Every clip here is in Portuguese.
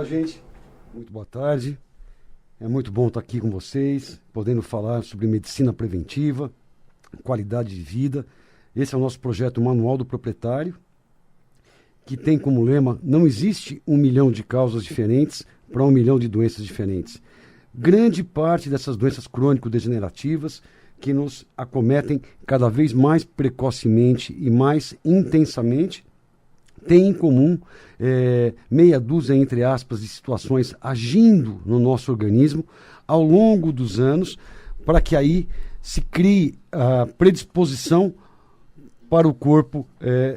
Fala, gente. Muito boa tarde. É muito bom estar aqui com vocês, podendo falar sobre medicina preventiva, qualidade de vida. Esse é o nosso projeto Manual do Proprietário, que tem como lema: não existe 1 milhão de causas diferentes para 1 milhão de doenças diferentes. Grande parte dessas doenças crônico-degenerativas que nos acometem cada vez mais precocemente e mais intensamente tem em comum meia dúzia, entre aspas, de situações agindo no nosso organismo ao longo dos anos, para que aí se crie a predisposição para o corpo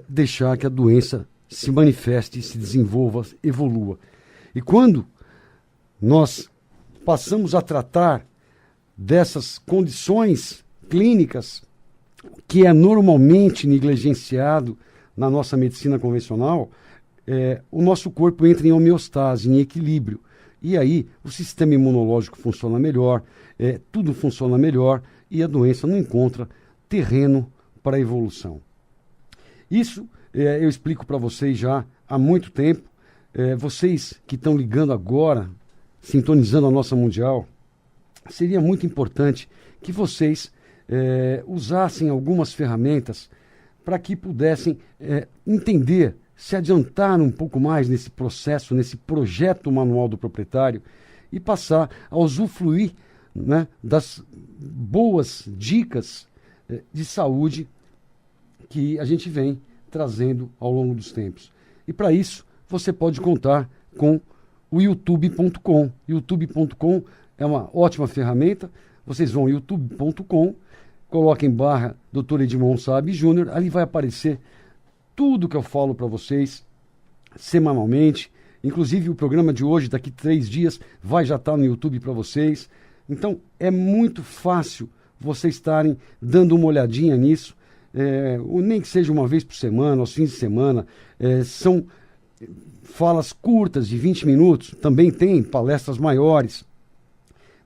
deixar que a doença se manifeste, se desenvolva, evolua. E quando nós passamos a tratar dessas condições clínicas, que é normalmente negligenciado na nossa medicina convencional, o nosso corpo entra em homeostase, em equilíbrio. E aí o sistema imunológico funciona melhor, tudo funciona melhor e a doença não encontra terreno para a evolução. Isso eu explico para vocês já há muito tempo. Vocês que estão ligando agora, sintonizando a nossa Mundial, seria muito importante que vocês usassem algumas ferramentas para que pudessem entender, se adiantar um pouco mais nesse processo, nesse projeto Manual do Proprietário e passar a usufruir, né, das boas dicas de saúde que a gente vem trazendo ao longo dos tempos. E para isso, você pode contar com o youtube.com. youtube.com é uma ótima ferramenta. Vocês vão youtube.com, coloquem / Dr. Edmond Saab Júnior, ali vai aparecer tudo que eu falo para vocês semanalmente. Inclusive o programa de hoje, daqui 3 dias, vai já estar no YouTube para vocês. Então é muito fácil vocês estarem dando uma olhadinha nisso, nem que seja uma vez por semana, aos fins de semana. São falas curtas de 20 minutos, também tem palestras maiores,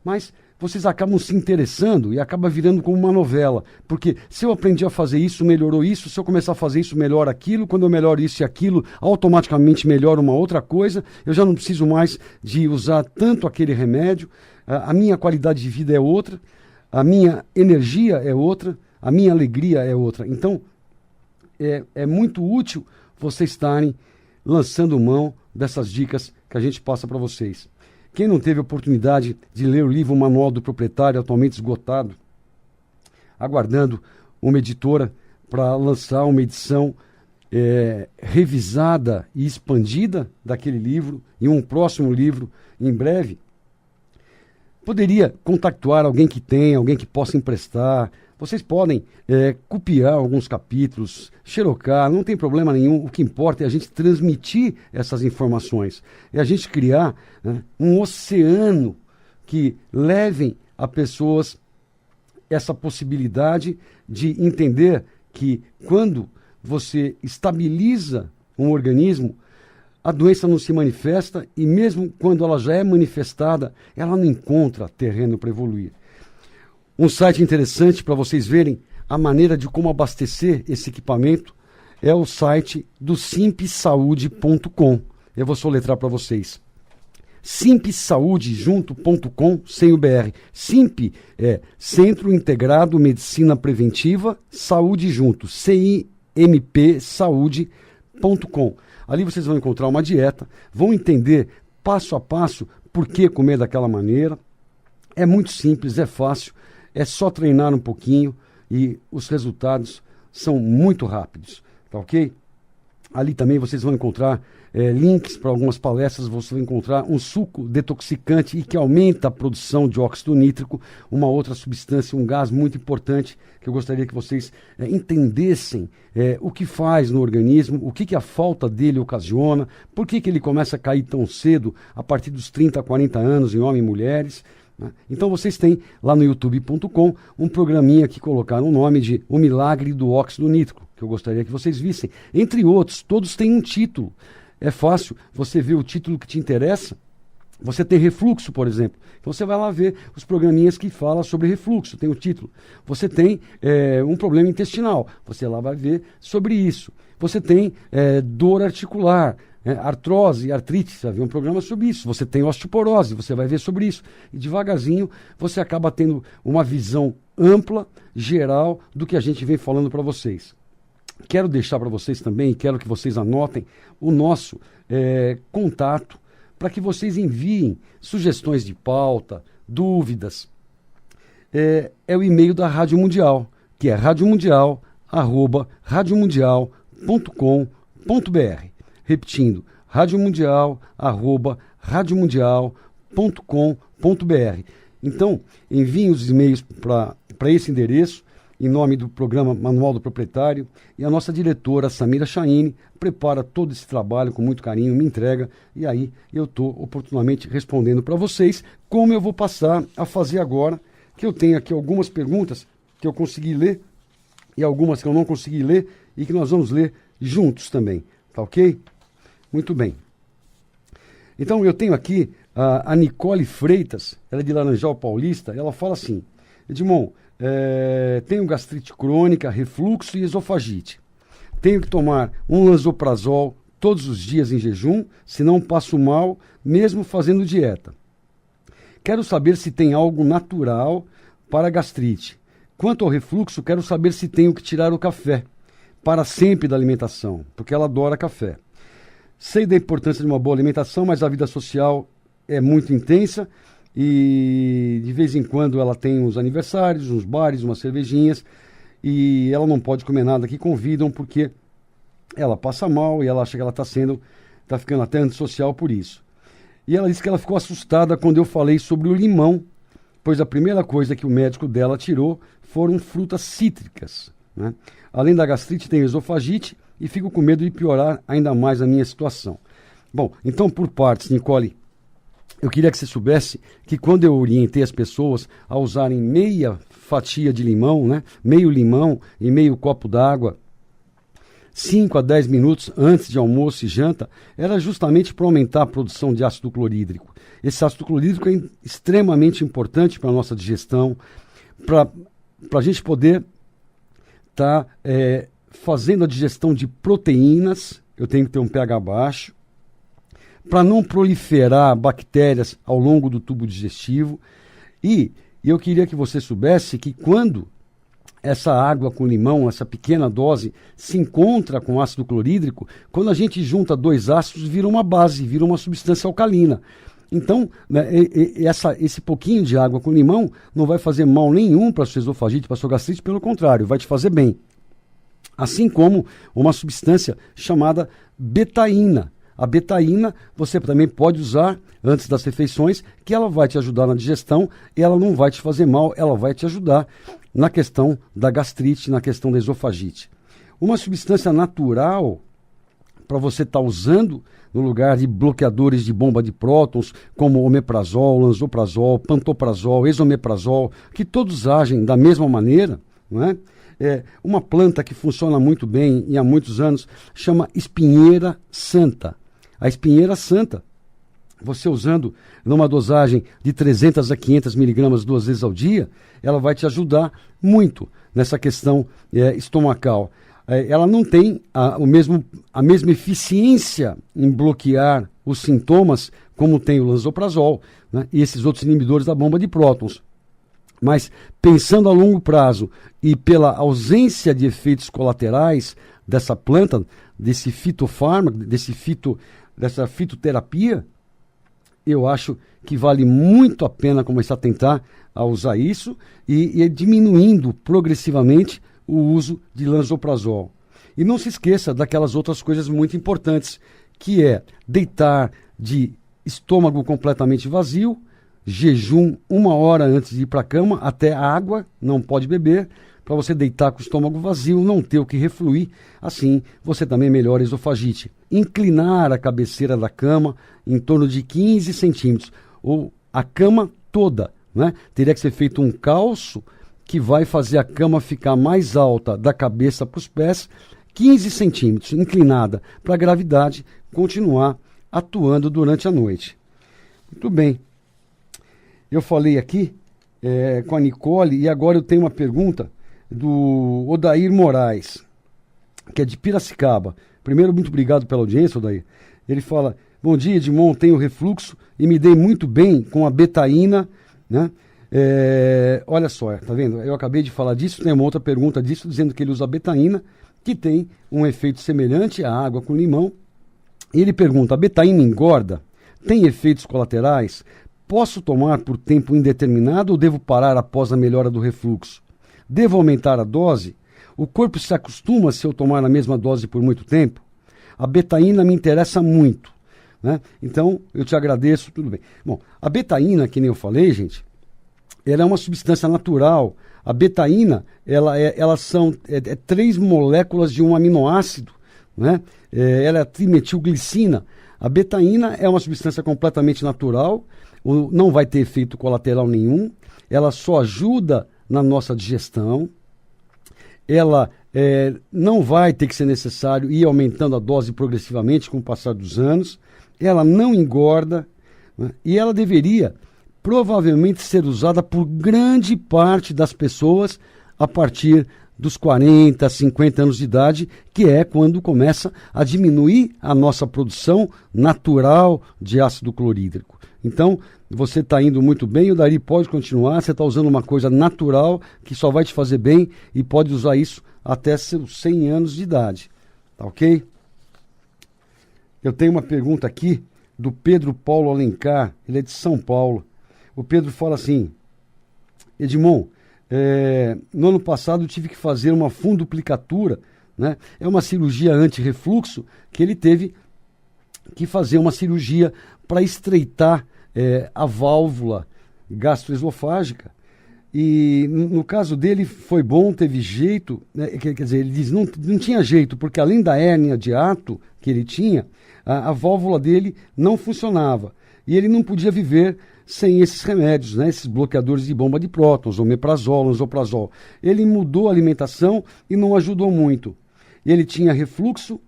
mas vocês acabam se interessando e acaba virando como uma novela, porque se eu aprendi a fazer isso, melhorou isso, se eu começar a fazer isso, melhora aquilo, quando eu melhoro isso e aquilo, automaticamente melhora uma outra coisa, eu já não preciso mais de usar tanto aquele remédio, a minha qualidade de vida é outra, a minha energia é outra, a minha alegria é outra. Então, é muito útil vocês estarem lançando mão dessas dicas que a gente passa para vocês. Quem não teve a oportunidade de ler o livro Manual do Proprietário, atualmente esgotado, aguardando uma editora para lançar uma edição revisada e expandida daquele livro, e um próximo livro em breve, poderia contactar alguém que tenha, alguém que possa emprestar. Vocês podem copiar alguns capítulos, xerocar, não tem problema nenhum. O que importa é a gente transmitir essas informações. É a gente criar, né, um oceano que levem a pessoas essa possibilidade de entender que quando você estabiliza um organismo, a doença não se manifesta e mesmo quando ela já é manifestada, ela não encontra terreno para evoluir. Um site interessante para vocês verem a maneira de como abastecer esse equipamento é o site do simpsaude.com. Eu vou soletrar para vocês. simpsaude.com, sem o BR. Simp é Centro Integrado Medicina Preventiva, Saúde Junto, CIMP Saúde.com. Ali vocês vão encontrar uma dieta, vão entender passo a passo por que comer daquela maneira. É muito simples, é fácil. É só treinar um pouquinho e os resultados são muito rápidos, tá ok? Ali também vocês vão encontrar links para algumas palestras, você vai encontrar um suco detoxicante e que aumenta a produção de óxido nítrico, uma outra substância, um gás muito importante que eu gostaria que vocês entendessem o que faz no organismo, o que a falta dele ocasiona, por que ele começa a cair tão cedo, a partir dos 30 a 40 anos em homens e mulheres. Então vocês têm lá no youtube.com um programinha que colocaram o nome de O Milagre do Óxido Nítrico, que eu gostaria que vocês vissem. Entre outros, todos têm um título. É fácil você ver o título que te interessa. Você tem refluxo, por exemplo. Então você vai lá ver os programinhas que falam sobre refluxo, tem o título. Você tem um problema intestinal, você lá vai ver sobre isso. Você tem dor articular, Artrose, artrite, você vai ver um programa sobre isso. Você tem osteoporose, você vai ver sobre isso. E devagarzinho você acaba tendo uma visão ampla, geral, do que a gente vem falando para vocês. Quero deixar para vocês também, quero que vocês anotem o nosso contato, para que vocês enviem sugestões de pauta, dúvidas. É o e-mail da Rádio Mundial, que é radiomundial@radiomundial.com.br. Repetindo, radiomundial@radiomundial.com.br. Então, enviem os e-mails para esse endereço, em nome do programa Manual do Proprietário, e a nossa diretora, Samira Chaine, prepara todo esse trabalho com muito carinho, me entrega, e aí eu estou oportunamente respondendo para vocês, como eu vou passar a fazer agora, que eu tenho aqui algumas perguntas que eu consegui ler, e algumas que eu não consegui ler, e que nós vamos ler juntos também, tá ok? Muito bem. Então eu tenho aqui a Nicole Freitas, ela é de Laranjal Paulista, ela fala assim: Edmond, tenho gastrite crônica, refluxo e esofagite. Tenho que tomar um lansoprazol todos os dias em jejum, senão passo mal, mesmo fazendo dieta. Quero saber se tem algo natural para a gastrite. Quanto ao refluxo, quero saber se tenho que tirar o café para sempre da alimentação, porque ela adora café. Sei da importância de uma boa alimentação, mas a vida social é muito intensa e de vez em quando ela tem uns aniversários, uns bares, umas cervejinhas, e ela não pode comer nada que convidam porque ela passa mal e ela acha que ela está ficando até antissocial por isso. E ela disse que ela ficou assustada quando eu falei sobre o limão, pois a primeira coisa que o médico dela tirou foram frutas cítricas, né? Além da gastrite, tenho esofagite e fico com medo de piorar ainda mais a minha situação. Bom, então por partes, Nicole, eu queria que você soubesse que quando eu orientei as pessoas a usarem meia fatia de limão, né, meio limão e meio copo d'água, 5 a 10 minutos antes de almoço e janta, era justamente para aumentar a produção de ácido clorídrico. Esse ácido clorídrico é extremamente importante para a nossa digestão, para a gente poder estar fazendo a digestão de proteínas. Eu tenho que ter um pH baixo, para não proliferar bactérias ao longo do tubo digestivo. E eu queria que você soubesse que quando essa água com limão, essa pequena dose, se encontra com ácido clorídrico, quando a gente junta dois ácidos, vira uma base, vira uma substância alcalina. Então, né, esse pouquinho de água com limão não vai fazer mal nenhum para a sua esofagite, para a sua gastrite, pelo contrário, vai te fazer bem. Assim como uma substância chamada betaína. A betaína você também pode usar antes das refeições, que ela vai te ajudar na digestão, e ela não vai te fazer mal, ela vai te ajudar na questão da gastrite, na questão da esofagite. Uma substância natural para você estar usando no lugar de bloqueadores de bomba de prótons, como omeprazol, lansoprazol, pantoprazol, esomeprazol, que todos agem da mesma maneira, não é? Uma planta que funciona muito bem e há muitos anos chama espinheira santa. A espinheira santa, você usando numa dosagem de 300 a 500 miligramas 2 vezes ao dia, ela vai te ajudar muito nessa questão estomacal. Ela não tem a mesma eficiência em bloquear os sintomas como tem o lansoprazol, né, e esses outros inibidores da bomba de prótons. Mas pensando a longo prazo e pela ausência de efeitos colaterais dessa planta, desse fitofármaco, dessa fitoterapia, eu acho que vale muito a pena começar a tentar a usar isso e diminuindo progressivamente o uso de lansoprazol. E não se esqueça daquelas outras coisas muito importantes, que é deitar de estômago completamente vazio, jejum 1 hora antes de ir para a cama, até água, não pode beber, para você deitar com o estômago vazio, não ter o que refluir, assim você também melhora a esofagite. Inclinar a cabeceira da cama em torno de 15 centímetros, ou a cama toda, né? Teria que ser feito um calço que vai fazer a cama ficar mais alta da cabeça para os pés, 15 centímetros, inclinada, para a gravidade continuar atuando durante a noite. Muito bem. Eu falei aqui com a Nicole e agora eu tenho uma pergunta do Odair Moraes, que é de Piracicaba. Primeiro, muito obrigado pela audiência, Odair. Ele fala: bom dia, Edmond, tenho refluxo e me dei muito bem com a betaína, né? Olha só, tá vendo? Eu acabei de falar disso, tem uma outra pergunta disso, dizendo que ele usa betaína, que tem um efeito semelhante à água com limão. E ele pergunta: a betaína engorda? Tem efeitos colaterais? Posso tomar por tempo indeterminado ou devo parar após a melhora do refluxo? Devo aumentar a dose? O corpo se acostuma se eu tomar a mesma dose por muito tempo? A betaína me interessa muito, né? Então, eu te agradeço, tudo bem. Bom, a betaína, que nem eu falei, gente, ela é uma substância natural. A betaína, elas são 3 moléculas de um aminoácido, né? Ela é a trimetilglicina. A betaína é uma substância completamente natural, não vai ter efeito colateral nenhum, ela só ajuda na nossa digestão, ela não vai ter que ser necessário ir aumentando a dose progressivamente com o passar dos anos, ela não engorda, né? E ela deveria provavelmente ser usada por grande parte das pessoas a partir dos 40, 50 anos de idade, que é quando começa a diminuir a nossa produção natural de ácido clorídrico. Então, você está indo muito bem, o Dari pode continuar, você está usando uma coisa natural que só vai te fazer bem e pode usar isso até seus 100 anos de idade. Tá ok? Eu tenho uma pergunta aqui do Pedro Paulo Alencar, ele é de São Paulo. O Pedro fala assim: Edmond, no ano passado eu tive que fazer uma funduplicatura, né? É uma cirurgia anti-refluxo que ele teve que fazer uma cirurgia para estreitar a válvula gastroesofágica. E no caso dele foi bom, teve jeito, né? Quer dizer, ele diz, não tinha jeito, porque além da hérnia de hiato que ele tinha, a válvula dele não funcionava. E ele não podia viver sem esses remédios, né? Esses bloqueadores de bomba de prótons, omeprazol, lansoprazol. Ele mudou a alimentação e não ajudou muito. Ele tinha refluxo,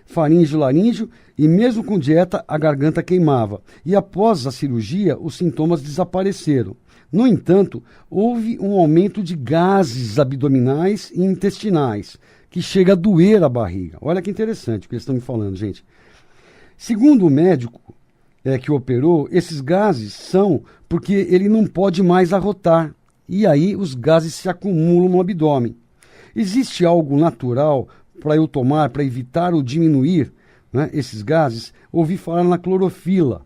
faríngeo, laríngeo, e mesmo com dieta a garganta queimava. E após a cirurgia, os sintomas desapareceram. No entanto, houve um aumento de gases abdominais e intestinais, que chega a doer a barriga. Olha que interessante o que eles estão me falando, gente. Segundo o médico que operou, esses gases são porque ele não pode mais arrotar. E aí os gases se acumulam no abdômen. Existe algo natural para eu tomar, para evitar ou diminuir, né, esses gases? Ouvi falar na clorofila.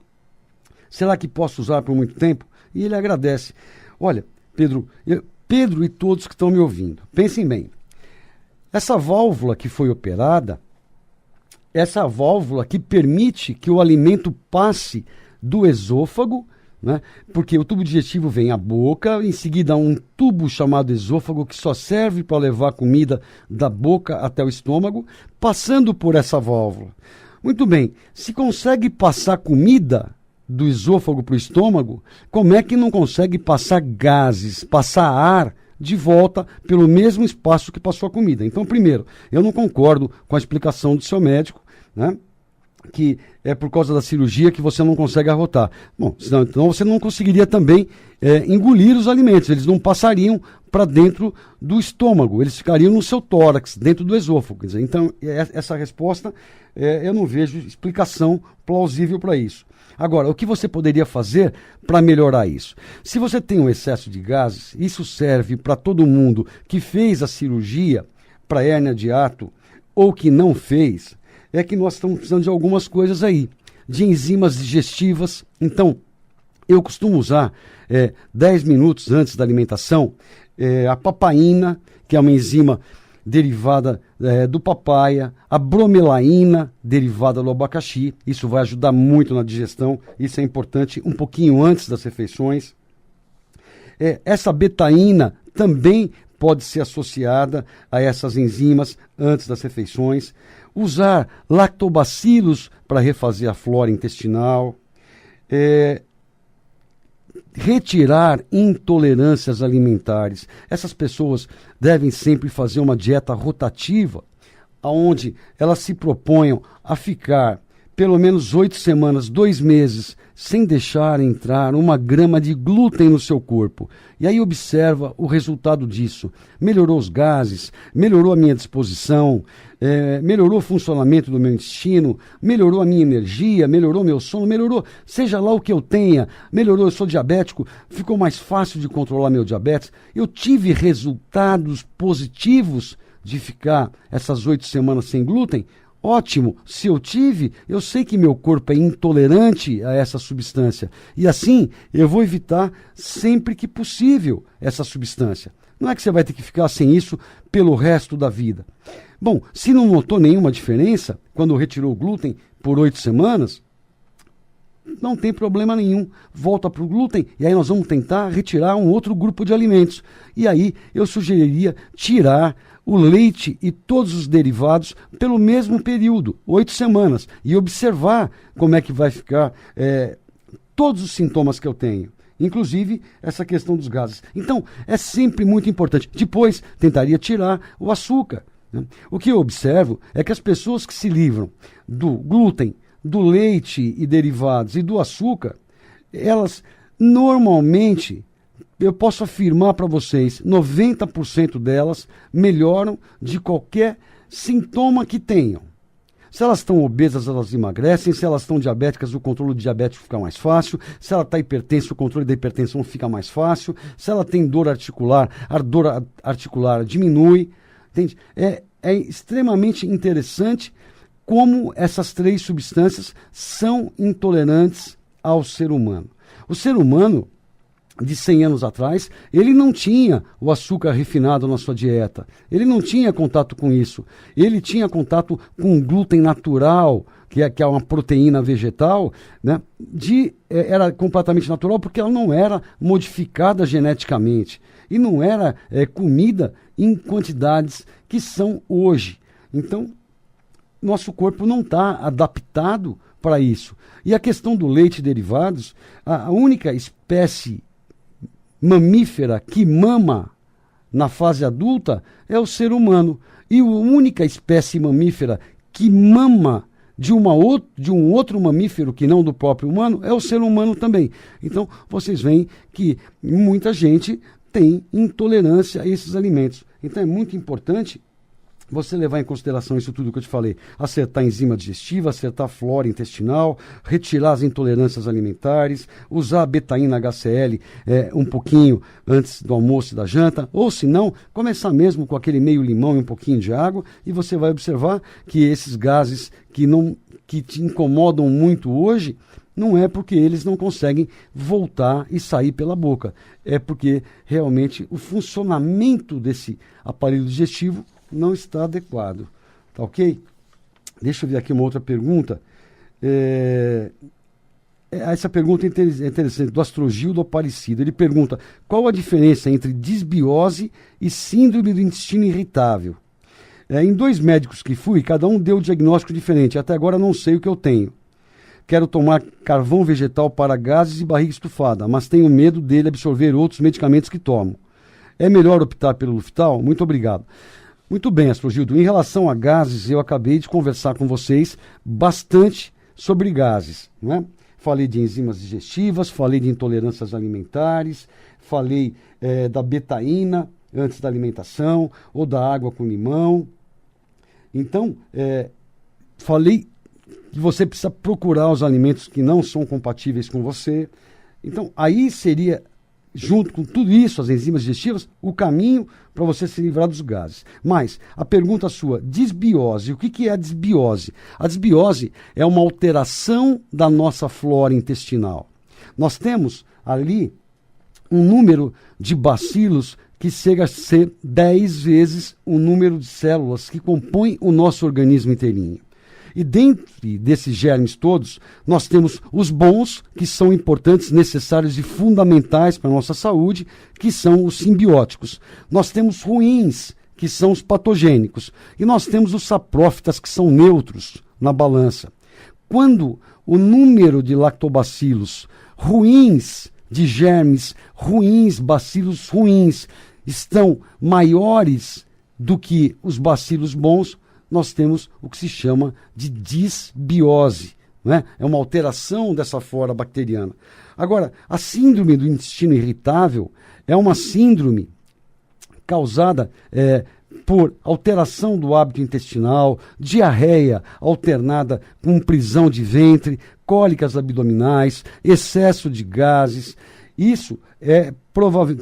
Será que posso usar por muito tempo? E ele agradece. Olha, Pedro e todos que estão me ouvindo, pensem bem. Essa válvula que foi operada, essa válvula que permite que o alimento passe do esôfago, né? Porque o tubo digestivo vem à boca, em seguida há um tubo chamado esôfago que só serve para levar a comida da boca até o estômago, passando por essa válvula. Muito bem, se consegue passar comida do esôfago para o estômago, como é que não consegue passar gases, passar ar de volta pelo mesmo espaço que passou a comida? Então, primeiro, eu não concordo com a explicação do seu médico, né, que é por causa da cirurgia que você não consegue arrotar. Bom, senão, então você não conseguiria também engolir os alimentos, eles não passariam para dentro do estômago, eles ficariam no seu tórax, dentro do esôfago. Quer dizer, então, essa resposta, eu não vejo explicação plausível para isso. Agora, o que você poderia fazer para melhorar isso? Se você tem um excesso de gases, isso serve para todo mundo que fez a cirurgia para hérnia de hiato ou que não fez, é que nós estamos precisando de algumas coisas aí, de enzimas digestivas. Então, eu costumo usar 10 minutos antes da alimentação a papaína, que é uma enzima derivada do papaya, a bromelaína, derivada do abacaxi. Isso vai ajudar muito na digestão, isso é importante um pouquinho antes das refeições. Essa betaína também pode ser associada a essas enzimas antes das refeições. Usar lactobacilos para refazer a flora intestinal. Retirar intolerâncias alimentares. Essas pessoas devem sempre fazer uma dieta rotativa, onde elas se proponham a ficar pelo menos 8 semanas, 2 meses, sem deixar entrar 1 grama de glúten no seu corpo. E aí observa o resultado disso. Melhorou os gases, melhorou a minha disposição, melhorou o funcionamento do meu intestino, melhorou a minha energia, melhorou meu sono, melhorou, seja lá o que eu tenha, melhorou, eu sou diabético, ficou mais fácil de controlar meu diabetes. Eu tive resultados positivos de ficar essas 8 semanas sem glúten. Ótimo, se eu tive, eu sei que meu corpo é intolerante a essa substância. E assim, eu vou evitar sempre que possível essa substância. Não é que você vai ter que ficar sem isso pelo resto da vida. Bom, se não notou nenhuma diferença, quando retirou o glúten por 8 semanas, não tem problema nenhum. Volta para o glúten e aí nós vamos tentar retirar um outro grupo de alimentos. E aí eu sugeriria tirar o leite e todos os derivados pelo mesmo período, 8 semanas, e observar como é que vai ficar todos os sintomas que eu tenho, inclusive essa questão dos gases. Então, é sempre muito importante. Depois, tentaria tirar o açúcar, né? O que eu observo é que as pessoas que se livram do glúten, do leite e derivados e do açúcar, elas normalmente, eu posso afirmar para vocês, 90% delas melhoram de qualquer sintoma que tenham. Se elas estão obesas, elas emagrecem. Se elas estão diabéticas, o controle do diabetes fica mais fácil. Se ela está hipertensa, o controle da hipertensão fica mais fácil. Se ela tem dor articular, a dor articular diminui. Entende? É extremamente interessante como essas 3 substâncias são intolerantes ao ser humano. O ser humano, de 100 anos atrás, ele não tinha o açúcar refinado na sua dieta. Ele não tinha contato com isso. Ele tinha contato com o glúten natural, que é uma proteína vegetal, né? Era completamente natural porque ela não era modificada geneticamente. E não era comida em quantidades que são hoje. Então, nosso corpo não está adaptado para isso. E a questão do leite e derivados, a única espécie mamífera que mama na fase adulta é o ser humano. E a única espécie mamífera que mama de um outro mamífero que não do próprio humano é o ser humano também. Então, vocês veem que muita gente tem intolerância a esses alimentos. Então, é muito importante você levar em consideração isso tudo que eu te falei. Acertar a enzima digestiva, acertar a flora intestinal, retirar as intolerâncias alimentares, usar a betaína HCl um pouquinho antes do almoço e da janta, ou se não, começar mesmo com aquele meio limão e um pouquinho de água, e você vai observar que esses gases que te incomodam muito hoje, não é porque eles não conseguem voltar e sair pela boca. É porque realmente o funcionamento desse aparelho digestivo não está adequado. Tá ok? Deixa eu ver aqui uma outra pergunta. Essa pergunta é interessante, do Astrogildo Aparecido. Ele pergunta: qual a diferença entre disbiose e síndrome do intestino irritável? Em 2 médicos que fui, cada um deu um diagnóstico diferente. Até agora não sei o que eu tenho. Quero tomar carvão vegetal para gases e barriga estufada, mas tenho medo dele absorver outros medicamentos que tomo. É melhor optar pelo Luftal? Muito obrigado. Muito bem, Astrogildo. Em relação a gases, eu acabei de conversar com vocês bastante sobre gases, né? Falei de enzimas digestivas, falei de intolerâncias alimentares, falei da betaína antes da alimentação, ou da água com limão. Então, falei que você precisa procurar os alimentos que não são compatíveis com você. Então, aí seria, junto com tudo isso, as enzimas digestivas, o caminho para você se livrar dos gases. Mas, a pergunta sua, disbiose, o que é a disbiose? A disbiose é uma alteração da nossa flora intestinal. Nós temos ali um número de bacilos que chega a ser 10 vezes o número de células que compõem o nosso organismo inteirinho. E dentro desses germes todos, nós temos os bons, que são importantes, necessários e fundamentais para a nossa saúde, que são os simbióticos. Nós temos ruins, que são os patogênicos. E nós temos os saprófitas, que são neutros na balança. Quando o número de lactobacilos ruins, de germes ruins, bacilos ruins, estão maiores do que os bacilos bons, nós temos o que se chama de disbiose. né? É uma alteração dessa flora bacteriana. Agora, a síndrome do intestino irritável é uma síndrome causada por alteração do hábito intestinal, diarreia alternada com prisão de ventre, cólicas abdominais, excesso de gases. Isso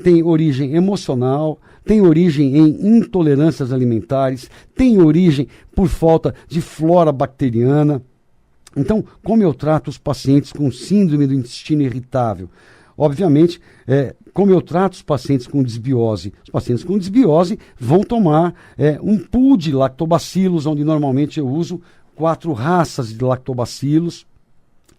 tem origem emocional, tem origem em intolerâncias alimentares, tem origem por falta de flora bacteriana. Então, como eu trato os pacientes com síndrome do intestino irritável? Obviamente, como eu trato os pacientes com desbiose? Os pacientes com desbiose vão tomar um pool de lactobacilos, onde normalmente eu uso 4 raças de lactobacilos.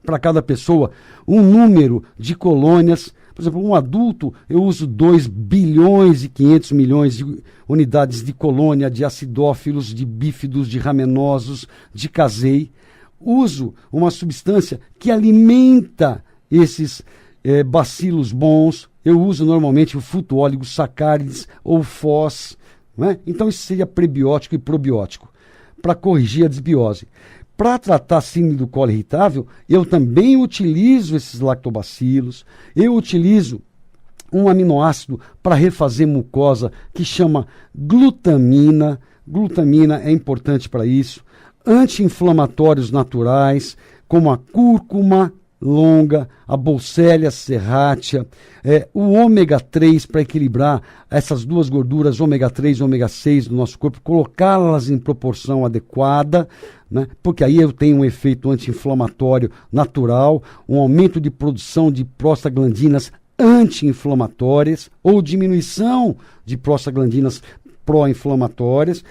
Para cada pessoa, um número de colônias. Por exemplo, um adulto, eu uso 2 bilhões e 500 milhões de unidades de colônia, de acidófilos, de bífidos, de ramenosos, de casei. Uso uma substância que alimenta esses bacilos bons. Eu uso normalmente o fruto-óligos-sacárides ou FOS. Né? Então, isso seria prebiótico e probiótico, para corrigir a desbiose. Para tratar a síndrome do colo irritável, eu também utilizo esses lactobacilos, eu utilizo um aminoácido para refazer mucosa que chama glutamina. Glutamina é importante para isso. Anti-inflamatórios naturais, como a cúrcuma longa, a Bolsélia serratia, o ômega 3 para equilibrar essas duas gorduras, ômega 3 e ômega 6 do nosso corpo, colocá-las em proporção adequada, né? Porque aí eu tenho um efeito anti-inflamatório natural, um aumento de produção de prostaglandinas anti-inflamatórias ou diminuição de prostaglandinas pró-inflamatórias.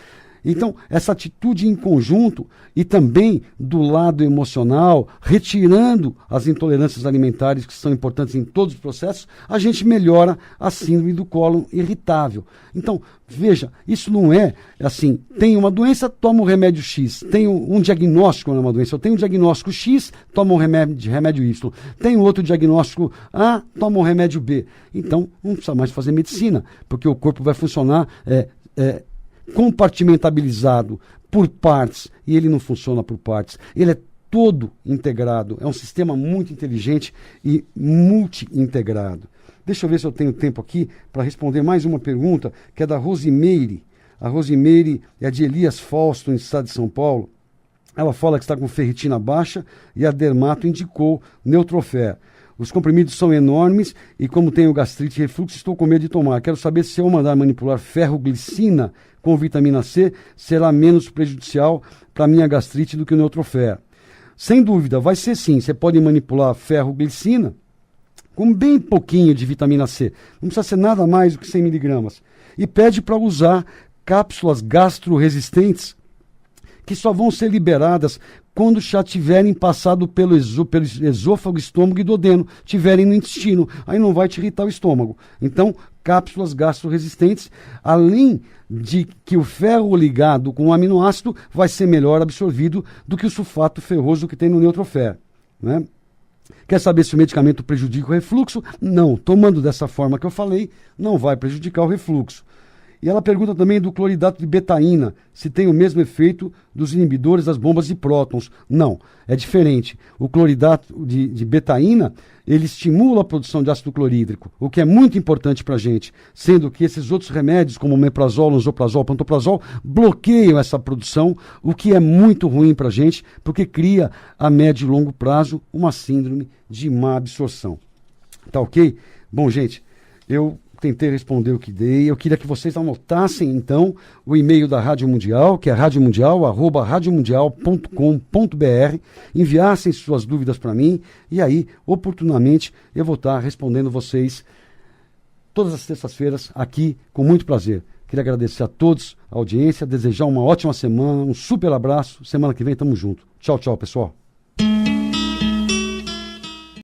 Então, essa atitude em conjunto e também do lado emocional, retirando as intolerâncias alimentares que são importantes em todos os processos, a gente melhora a síndrome do cólon irritável. Então, veja, isso não é assim, tem uma doença, toma um remédio X, tem um diagnóstico numa doença, eu tenho um diagnóstico X, toma um remédio Y, tem outro diagnóstico A, toma um remédio B. Então, não precisa mais fazer medicina, porque o corpo vai funcionar compartimentalizado por partes, e ele não funciona por partes, ele é todo integrado, é um sistema muito inteligente e multi-integrado. Deixa eu ver se eu tenho tempo aqui para responder mais uma pergunta, que é da Rosimeire. A Rosimeire é de Elias Fausto, no estado de São Paulo. Ela fala que está com ferritina baixa e a dermato indicou Neutrofé. Os comprimidos são enormes e, como tenho gastrite e refluxo, estou com medo de tomar. Quero saber se eu mandar manipular ferroglicina com vitamina C, será menos prejudicial para minha gastrite do que o Neutrofé. Sem dúvida, vai ser sim. Você pode manipular ferroglicina com bem pouquinho de vitamina C. Não precisa ser nada mais do que 100 miligramas. E pede para usar cápsulas gastroresistentes que só vão ser liberadas quando já tiverem passado pelo esôfago, estômago e duodeno, tiverem no intestino. Aí não vai te irritar o estômago. Então, cápsulas gastroresistentes, além de que o ferro ligado com o aminoácido vai ser melhor absorvido do que o sulfato ferroso que tem no Neutrofé, né? Quer saber se o medicamento prejudica o refluxo? Não, tomando dessa forma que eu falei, não vai prejudicar o refluxo. E ela pergunta também do cloridato de betaína, se tem o mesmo efeito dos inibidores das bombas de prótons. Não, é diferente. O cloridato de betaína, ele estimula a produção de ácido clorídrico, o que é muito importante para a gente, sendo que esses outros remédios, como o omeprazol, lansoprazol, pantoprazol, bloqueiam essa produção, o que é muito ruim para a gente, porque cria a médio e longo prazo uma síndrome de má absorção. Tá ok? Bom, gente, eu tentei responder o que dei. Eu queria que vocês anotassem, então, o e-mail da Rádio Mundial, que é radiomundial@radiomundial.com.br, enviassem suas dúvidas para mim, e aí, oportunamente, eu vou estar respondendo vocês todas as terças-feiras aqui, com muito prazer. Queria agradecer a todos a audiência, desejar uma ótima semana, um super abraço. Semana que vem, tamo junto. Tchau, tchau, pessoal.